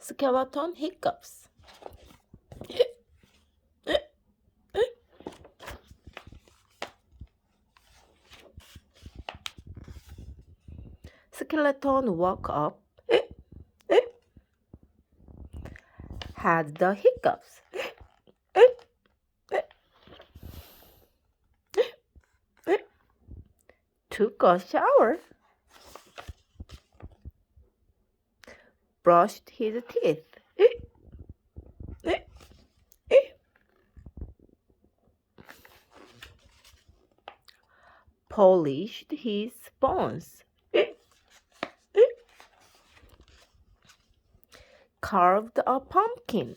Skeleton hiccups. Skeleton woke up, had the hiccups. Took a shower, brushed his teeth, polished his bones, carved a pumpkin,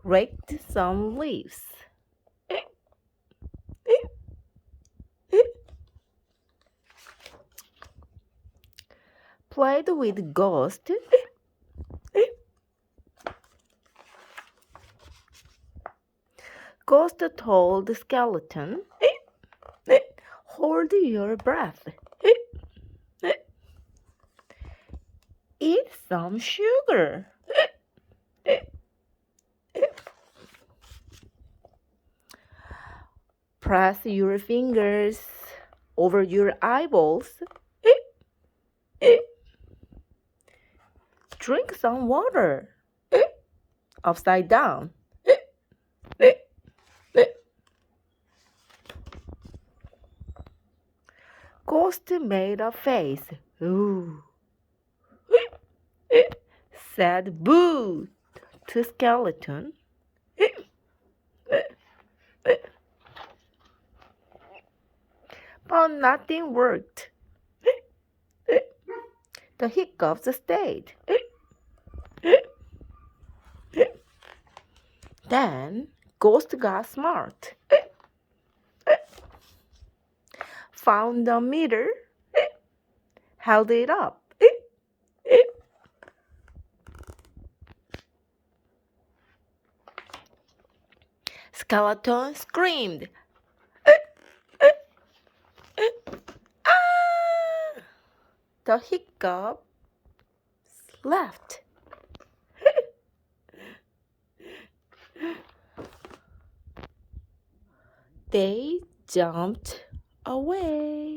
raked some leaves, played with ghosts, Ghost told Skeleton, hold your breath. Eat some sugar. Press your fingers over your eyeballs. Drink some water. Upside down. Ghost made a face. Ooh. Said boo to Skeleton. But nothing worked. The hiccups stayed. Then Ghost got smart. Found a mirror, held it up. Skeleton screamed. Ah! The hiccups left. They jumped away.